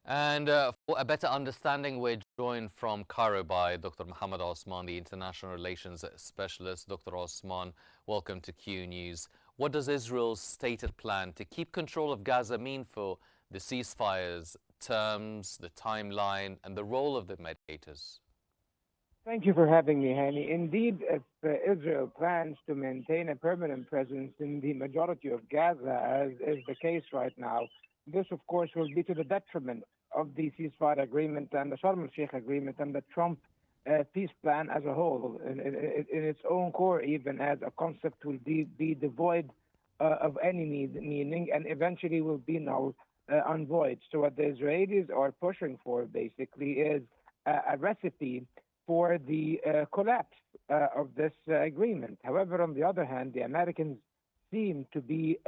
And for a better understanding, we're joined from Cairo by Dr. Mohammed Osman, the International Relations Specialist. Dr. Osman, welcome to Q News. What does Israel's stated plan to keep control of Gaza mean for the ceasefires, terms, the timeline, and the role of the mediators? Thank you for having me, Hani. Indeed, if Israel plans to maintain a permanent presence in the majority of Gaza, as is the case right now, this, of course, will be to the detriment of the ceasefire agreement and the Sharm el-Sheikh agreement and the Trump peace plan as a whole. In its own core, even as a concept, will be devoid of any meaning and eventually will be null and void. So, what the Israelis are pushing for basically is a recipe for the collapse of this agreement. However, on the other hand, the Americans seem to be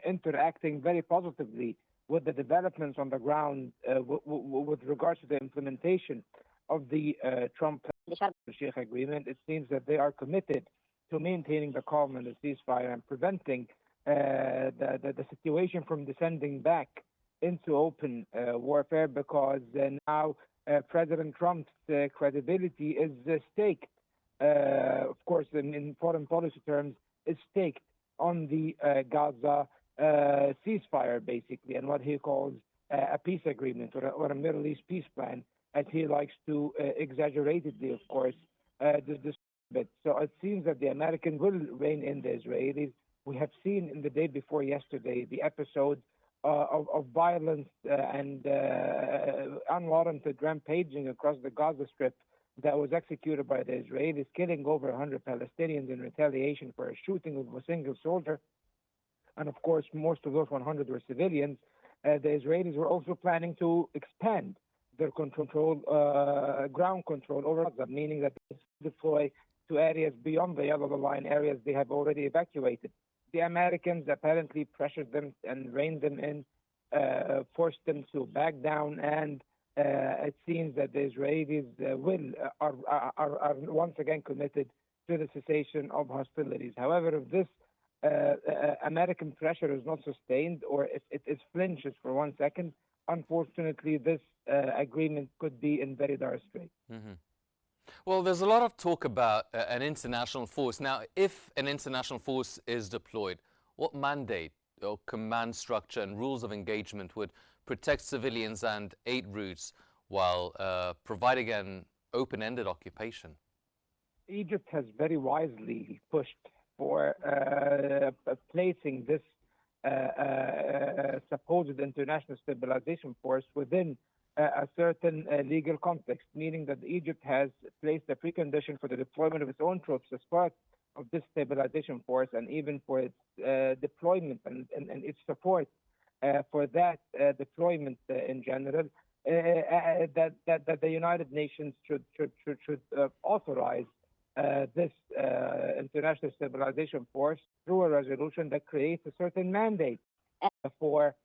interacting very positively with the developments on the ground with regards to the implementation of the Trump Sheikh agreement. It seems that they are committed to maintaining the calm and the ceasefire and preventing the situation from descending back into open warfare, because now President Trump's credibility is staked, of course, in foreign policy terms, is staked on the Gaza ceasefire, basically, and what he calls a peace agreement or a Middle East peace plan, as he likes to exaggeratedly, of course, this bit. So it seems that the Americans will rein in the Israelis. We have seen in the day before yesterday the episode of violence and unwarranted rampaging across the Gaza Strip that was executed by the Israelis, killing over 100 Palestinians in retaliation for a shooting of a single soldier. And of course, most of those 100 were civilians. The Israelis were also planning to expand their ground control over Gaza, meaning that they deploy to areas beyond the yellow line, areas they have already evacuated. The Americans apparently pressured them and reined them in, forced them to back down, and it seems that the Israelis are once again committed to the cessation of hostilities. However, if this American pressure is not sustained, or if it flinches for 1 second, unfortunately, this agreement could be in very dire straits. Mm-hmm. Well, there's a lot of talk about an international force. Now, if an international force is deployed, what mandate or command structure and rules of engagement would protect civilians and aid routes while providing an open-ended occupation? Egypt has very wisely pushed for placing this supposed international stabilization force within a certain legal context, meaning that Egypt has placed a precondition for the deployment of its own troops as part of this stabilization force, and even for its deployment and its support for that deployment in general, that the United Nations should authorize this international stabilization force through a resolution that creates a certain mandate for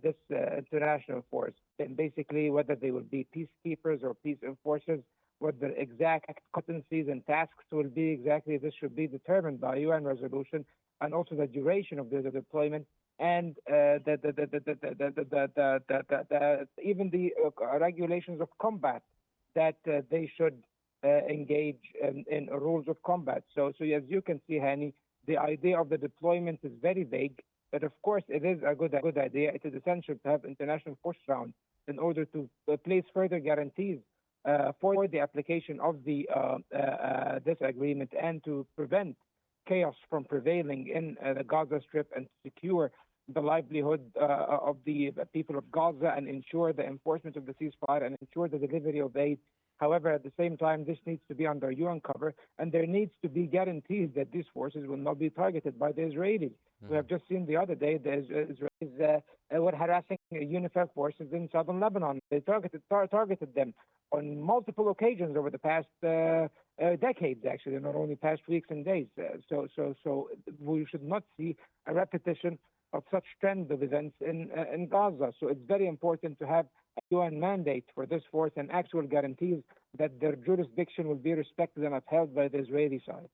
this international force. And basically, whether they will be peacekeepers or peace enforcers, what the exact competencies and tasks will be exactly, this should be determined by UN resolution, and also the duration of the deployment, and even the regulations of combat that they should engage in rules of combat. So as you can see, Hani, the idea of the deployment is very vague, but of course it is a good idea. It is essential to have international force around in order to place further guarantees for the application of this agreement, and to prevent chaos from prevailing in the Gaza Strip, and secure the livelihood of the people of Gaza, and ensure the enforcement of the ceasefire, and ensure the delivery of aid. However, at the same time, this needs to be under UN cover, and there needs to be guarantees that these forces will not be targeted by the Israelis. We have just seen the other day the Israelis were harassing UNIFIL forces in southern Lebanon. They targeted them on multiple occasions over the past decades, actually, not only past weeks and days. So we should not see a repetition of such trend of events in Gaza. So it's very important to have a UN mandate for this force and actual guarantees that their jurisdiction will be respected and upheld by the Israeli side.